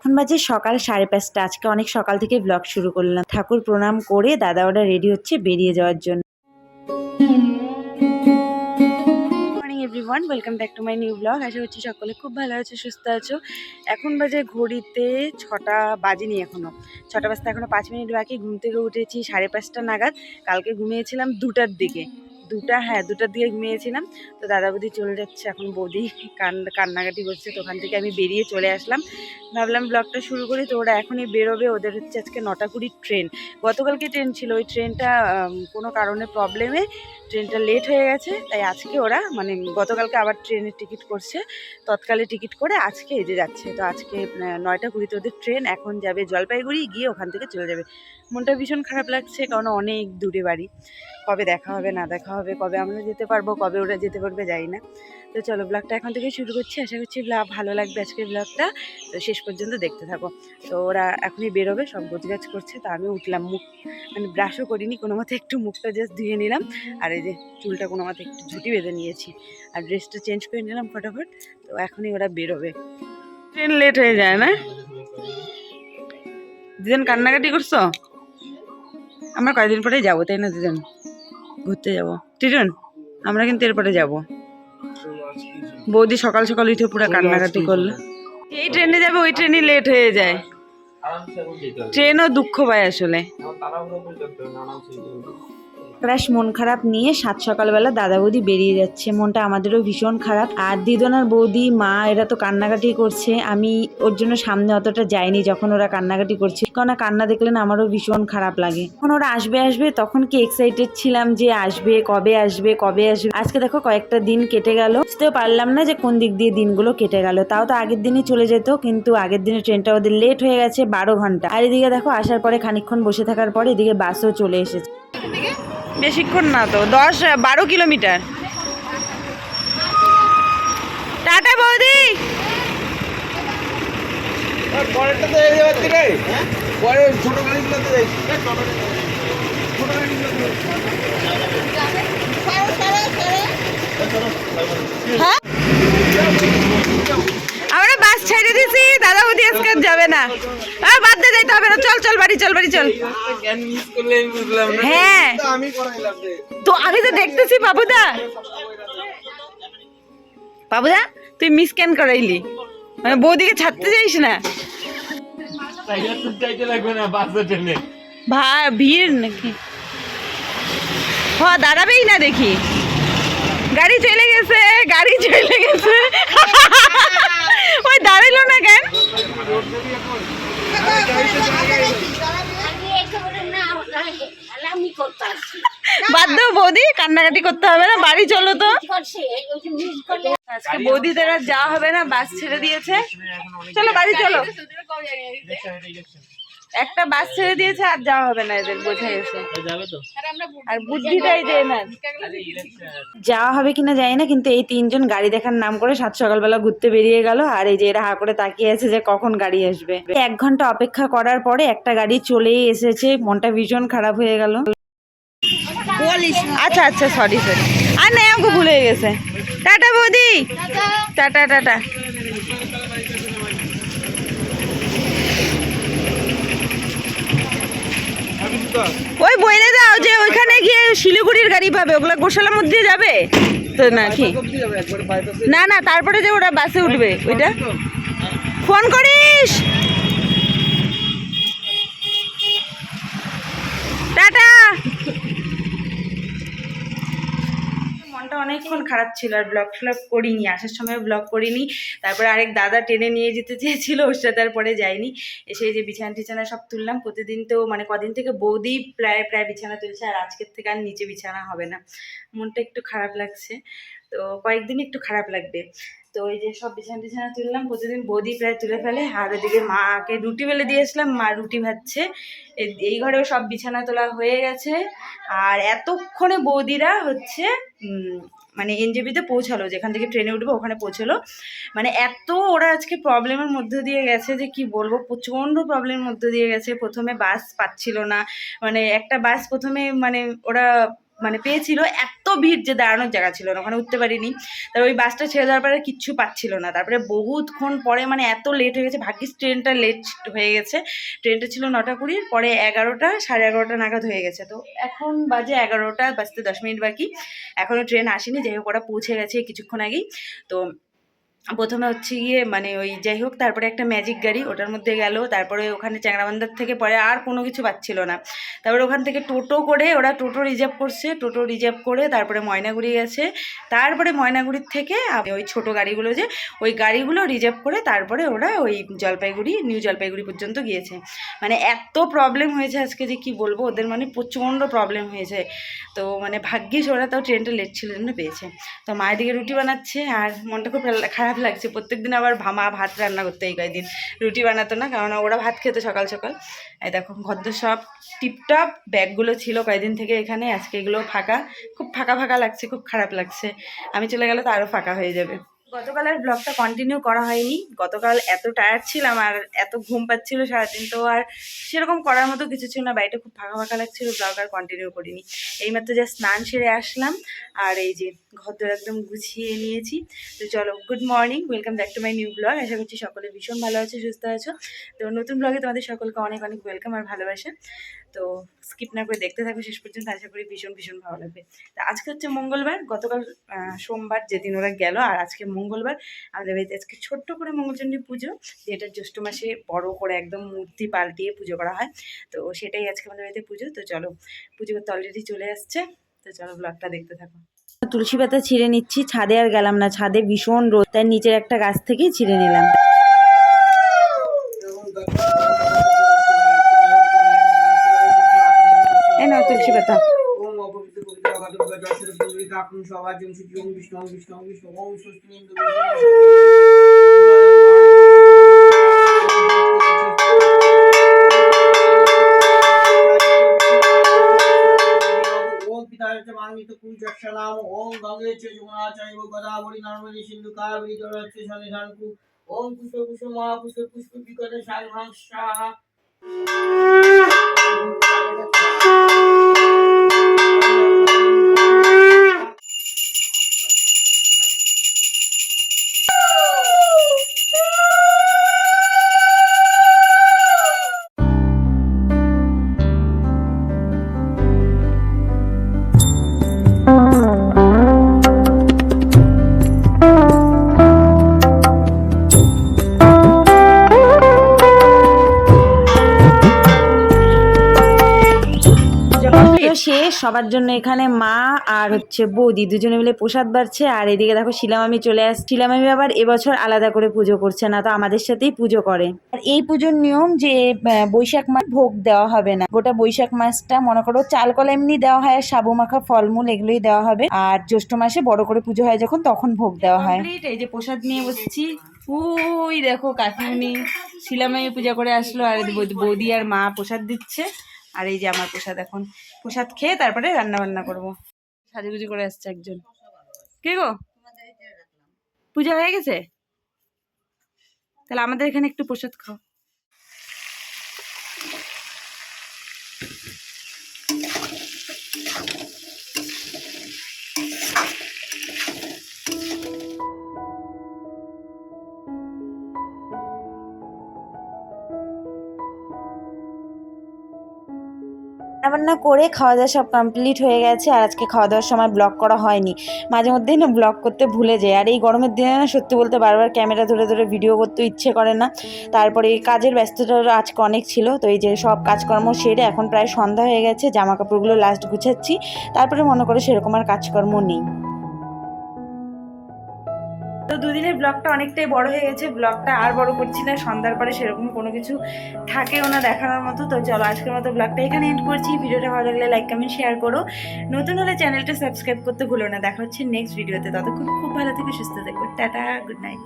এখন বাজে সকাল 5:30। আজকে অনেক সকাল থেকে ব্লগ শুরু করলাম। ঠাকুর প্রণাম করে দাদা ওরা রেডি হচ্ছে বেরিয়ে যাওয়ার জন্য। Morning everyone, welcome back to my new blog. আশা করছি সকলে খুব ভালো আছো, সুস্থ আছো। এখন বাজে ঘড়িতে 6টা বাজেনি, এখনো 6টা বাজতে এখনো 5 মিনিট বাকি। ঘুম থেকে উঠেছি 5:30 নাগাদ। কালকে ঘুমিয়েছিলাম 2টার দিকে, 2টার দিকে ঘুমিয়েছিলাম। তো দাদা বৌদি চলে যাচ্ছে, এখন বৌদি কান্নাকাটি করছে, তো ওখান থেকে আমি বেরিয়ে চলে আসলাম। ভাবলাম ব্লগটা শুরু করি। তো ওরা এখনই বেরোবে, ওদের হচ্ছে আজকে 9টা 20 ট্রেন। গতকালকে ট্রেন ছিল, ওই ট্রেনটা কোনো কারণে প্রবলেমে ট্রেনটা লেট হয়ে গেছে, তাই আজকে ওরা মানে গতকালকে আবার ট্রেনের টিকিট করছে, তৎকালে টিকিট করে আজকে এই যে যাচ্ছে। তো আজকে 9টা 20 ওদের ট্রেন, এখন যাবে জলপাইগুড়ি, গিয়ে ওখান থেকে চলে যাবে। মনটা ভীষণ খারাপ লাগছে, কারণ অনেক দূরে বাড়ি। কবে দেখা হবে না দেখা হবে, কবে আমরা যেতে পারবো, কবে ওরা যেতে পারবে যাই না। তো চলো ব্লগটা এখন থেকে শুরু করছি। আশা করছি ভালো লাগবে আজকের ব্লগটা, তো শেষ পর্যন্ত দেখতে থাকো। তো ওরা এখনই বেরোবে, সব গোছগাছ করছে। তো আমি উঠলাম, মুখ মানে ব্রাশও করিনি, কোনো মতে একটু মুখটা জাস্ট ধুয়ে নিলাম। আর এই যে চুলটা কোনো মতে একটু ঝুঁটি বেঁধে নিয়েছি, আর ড্রেসটা চেঞ্জ করে নিলাম ফটাফট। তো এখনই ওরা বেরোবে। ট্রেন লেট হয়ে যায় না? দুজন কান্নাকাটি করছো? আমরা কয়েকদিন পরেই যাবো, তাই না? দুজন ঘুরতে যাবো টিটুন, আমরা কিন্তু এরপরে যাবো। বৌদি সকাল সকাল উঠে পুরো কান্নাকাটি করলো। এই ট্রেনে যাবে, ওই ট্রেনই লেট হয়ে যায়। ট্রেনও দুঃখ পায় আসলে। ক্রাশ মন খারাপ নিয়ে 7 সকালবেলা দাদা বৌদি বেরিয়ে যাচ্ছে। মনটা আমাদেরও ভীষণ খারাপ। আর দিদনার বৌদি মা এরা তো কান্নাকাটি করছে। আমি ওর জন্য সামনে অতটা যাইনি যখন ওরা কান্নাকাটি করছে, কারণ কান্না দেখলে না আমারও ভীষণ খারাপ লাগে। যখন ওরা আসবে আসবে তখন কি এক্সাইটেড ছিলাম যে আসবে, কবে আসবে কবে আসবে। আজকে দেখো কয়েকটা দিন কেটে গেল, বুঝতেও পারলাম না যে কোন দিক দিয়ে দিনগুলো কেটে গেল। তাও তো আগের দিনই চলে যেত, কিন্তু আগের দিনে ট্রেনটা ওদের লেট হয়ে গেছে 12 ঘন্টা। আর এদিকে দেখো আসার পরে খানিকক্ষণ বসে থাকার পরে এদিকে বাসও চলে এসেছে। বেশিক্ষণ না তো, 10-12 কিলোমিটার। টাটা বৌদি। হ্যাঁ আমরা বাস ছেড়ে দিছি, দাদা বৌদি আজকে যাবে না। বাদ দিয়ে যাইতে হবে না, চল চল বাড়ি চল, বাড়ি চল। হ্যাঁ তো আমি তো দেখতেছি বাবুদা, বাবুদা তুই মিস কেন করাইলি? মানে বৌদিকে ছাড়তে যাইস না? ভাই ভিড় নাকি? হ্যাঁ দাঁড়াবেই না দেখি। গাড়ি চলে গেছে, গাড়ি চলে গেছে। ওই দাঁড়াইলো না কেন? বাধ্য বৌদি, কান্নাকাটি করতে হবে না, বাড়ি চলো তো। আজকে বৌদিদের আর যাওয়া হবে না, বাস ছেড়ে দিয়েছে। চলো বাড়ি চলো। একটা বাস ছেড়ে দিয়েছে, আর যাওয়া হবে না এদের, বোঝা গেছে। আর বুদ্ধিটাই দেয় না। যাওয়া হবে কিনা জানি না, কিন্তু এই 3জন গাড়ি দেখার নাম করে 7 সকালবেলা ঘুরতে বেরিয়ে গেল। আর এই যে এরা হা করে তাকিয়ে আছে যে কখন গাড়ি আসবে। 1 ঘন্টা অপেক্ষা করার পরে একটা গাড়ি চলেই এসেছে, মনটা ভীষণ খারাপ হয়ে গেল। আচ্ছা আচ্ছা, সরি সরি। আর না, আমাকে ভুলে গেছে। টাটা বৌদি, টাটা টাটা। ওই বইলে দাও যে ওইখানে গিয়ে শিলিগুড়ির গাড়ি পাবে, ওগুলা গোশালার মধ্যে যাবে তো নাকি? না না, তারপরে যে ওরা বাসে উঠবে ওইটা ফোন করিস। টাটা। মনটা অনেকক্ষণ খারাপ ছিল, আর ব্লগ ফ্লগ করিনি, আসার সময় ব্লগ করিনি। তারপরে আরেক দাদা টেনে নিয়ে যেতে চেয়েছিল, ওর সাথে আর পরে যাইনি। এসে যে বিছানা টিছানা সব তুললাম। প্রতিদিন তো মানে কদিন থেকে বৌদি প্রায় বিছানা তুলছে, আর আজকের থেকে আর নিচে বিছানা হবে না। মনটা একটু খারাপ লাগছে, তো কয়েকদিন একটু খারাপ লাগবে। তো ওই যে সব বিছানা টিছানা তুললাম, প্রতিদিন বৌদি প্রায় তুলে ফেলে। আর ওদিকে মাকে রুটি বেলে দিয়েছিলাম, মা রুটি ভাজছে। এই ঘরেও সব বিছানা তোলা হয়ে গেছে। আর এতক্ষণে বৌদিরা হচ্ছে মানে এনজেপিতে পৌঁছালো, যেখান থেকে ট্রেনে উঠবো ওখানে পৌঁছলো। মানে এত ওরা আজকে প্রবলেমের মধ্যে দিয়ে গেছে যে কি বলবো, প্রচণ্ড প্রবলেমের মধ্যে দিয়ে গেছে। প্রথমে বাস পাচ্ছিল না, মানে একটা বাস প্রথমে মানে ওরা মানে পেয়েছিল, এত ভিড় যে দাঁড়ানোর জায়গা ছিল না, ওখানে উঠতে পারিনি। তারপর ওই বাসটা ছেড়ে দেওয়ার পরে কিচ্ছু পাচ্ছিল না, তারপরে বহুতক্ষণ পরে মানে এত লেট হয়ে গেছে, ভাগ্যিস ট্রেনটা লেট হয়ে গেছে। ট্রেনটা ছিল 9:20, পরে 11টা 11:30 নাগাদ হয়ে গেছে। তো এখন বাজে 11টা বাজতে 10 মিনিট বাকি, এখনও ট্রেন আসেনি। যাই হোক ওরা পৌঁছে গেছে কিছুক্ষণ আগেই। তো প্রথমে হচ্ছে গিয়ে মানে ওই যাই হোক, তারপরে একটা ম্যাজিক গাড়ি, ওটার মধ্যে গেল। তারপরে ওখানে চ্যাংরাবান্ধার থেকে পরে আর কোনো কিছু পাচ্ছিল না। তারপরে ওখান থেকে টোটো করে, ওরা টোটো রিজার্ভ করছে, টোটো রিজার্ভ করে তারপরে ময়নাগুড়ি গেছে। তারপরে ময়নাগুড়ির থেকে ওই ছোট গাড়িগুলো, যে ওই গাড়িগুলো রিজার্ভ করে তারপরে ওরা ওই জলপাইগুড়ি, নিউ জলপাইগুড়ি পর্যন্ত গিয়েছে। মানে এত প্রবলেম হয়েছে আজকে যে কি বলবো, ওদের মানে প্রচণ্ড প্রবলেম হয়েছে। তো মানে ভাগ্যিস ওরা তাও ট্রেনটা লেট ছিল জন্য পেয়েছে। তো মায়ের দিকে রুটি বানাচ্ছে, আর মনটা খুব খারাপ লাগছে। প্রত্যেকদিন আবার মা ভাত রান্না করতে, এই কয়েকদিন রুটি বানাতো না, কারণ ওরা ভাত খেত সকাল সকাল। এই দেখো ঘরদোর সব টিপটপ, ব্যাগগুলো ছিল কয়েকদিন থেকে এখানে, আজকে এগুলো ফাঁকা, খুব ফাঁকা ফাঁকা লাগছে, খুব খারাপ লাগছে। আমি চলে গেলে তো আরও ফাঁকা হয়ে যাবে। গতকালের ব্লগটা কন্টিনিউ করা হয়নি, গতকাল এত টায়ার্ড ছিলাম আর এত ঘুম পাচ্ছিল সারাদিন, তো আর সেরকম করার মতো কিছু ছিল না, বাড়িটা খুব ফাঁকা ফাঁকা লাগছিল, ব্লগ আর কন্টিনিউ করিনি। এইমাত্র যা স্নান সেরে আসলাম, আর এই যে ঘরদোর একদম গুছিয়ে নিয়েছি। তো চলো, good morning, welcome back to my new blog. আশা করছি সকলে ভীষণ ভালো আছো, সুস্থ আছো। তো নতুন ব্লগে তোমাদের সকলকে অনেক অনেক ওয়েলকাম আর ভালোবাসা। তো স্কিপ না করে দেখতে থাকো শেষ পর্যন্ত, আশা করি ভীষণ ভীষণ ভালো লাগবে। তো আজকে হচ্ছে মঙ্গলবার, গতকাল সোমবার যেদিন ওরা গেল, আর আজকে মঙ্গলবার। আমাদের বাড়িতে আজকে ছোট্ট করে মঙ্গলচণ্ডী পুজো, যেটা জ্যৈষ্ঠ মাসে বড় করে একদম মূর্তি পাল্টিয়ে পুজো করা হয়। তো সেটাই আজকে আমাদের বাড়িতে পুজো। তো চলো, পুজো করতে অলরেডি চলে আসছে, তো চলো ব্লগটা দেখতে থাকো। তুলসী পাতা ছিঁড়ে নিচ্ছি, ছাদে আর গেলাম না, ছাদে ভীষণ রোদ, তাই নিচের একটা গাছ থেকেই ছিঁড়ে নিলাম। এই নাও তুলসী পাতা। ओम पुष्प पुष्प महापुष्प पुष्प विकट शाल स्वाहा। শেষ সবার জন্য এখানে মা আর হচ্ছে বৌদি দুজনে মিলে প্রসাদ বাড়ছে। আর এদিকে দেখো শিলামামি চলে আসছে। শিলামামি আবার এবছর আলাদা করে পুজো করছে না, তো আমাদের সাথেই পুজো করে। আর এই পুজোর নিয়ম যে বৈশাখ মাস ভোগ দেওয়া হবে না, গোটা বৈশাখ মাসটা মনে করো চাল কলা এমনি দেওয়া হয়, আর সাবু মাখা ফলমূল এগুলোই দেওয়া হবে। আর জ্যৈষ্ঠ মাসে বড় করে পুজো হয় যখন, তখন ভোগ দেওয়া হয়। এই যে প্রসাদ নিয়ে বসেছি, ওই দেখো কাকিমনি শিলামামি পূজা করে আসলো, আর বৌদি আর মা প্রসাদ দিচ্ছে। আর এই যে আমার প্রসাদ, এখন প্রসাদ খেয়ে তারপরে রান্না বান্না করবো। সাজুগুজু করে আসছে একজন। কে গো, পূজা হয়ে গেছে? তাহলে আমাদের এখানে একটু প্রসাদ খাও। রান্নাবান্না করে খাওয়া দাওয়া সব কমপ্লিট হয়ে গেছে। আর আজকে খাওয়া দাওয়ার সময় ব্লগ করা হয়নি, মাঝে মধ্যেই না ব্লগ করতে ভুলে যায়। আর এই গরমের দিনে না সত্যি বলতে বারবার ক্যামেরা ধরে ধরে ভিডিও করতে ইচ্ছে করে না। তারপরে কাজের ব্যস্ততা আজকে অনেক ছিল, তো এই যে সব কাজকর্ম সেরে এখন প্রায় সন্ধ্যা হয়ে গেছে, জামা কাপড়গুলো লাস্ট গুছাচ্ছি। তারপরে মনে করে সেরকম আর কাজকর্ম নেই। তো দুদিনের ব্লগটা অনেকটাই বড় হয়ে গেছে, ব্লগটা আর বড় করছি না, সন্ধ্যার পরে সেরকম কোনো কিছু থাকেও না দেখানোর মতো। তো চলো আজকের মতো ব্লগটা এখানে এন্ড করছি। ভিডিওটা ভালো লাগলে লাইক কমেন্ট শেয়ার করো, নতুন হলে চ্যানেলটা সাবস্ক্রাইব করতে ভুলো না। দেখা হচ্ছে নেক্সট ভিডিওতে, ততক্ষণ খুব ভালো থেকে সুস্থ থেকো, টাটা, গুড নাইট।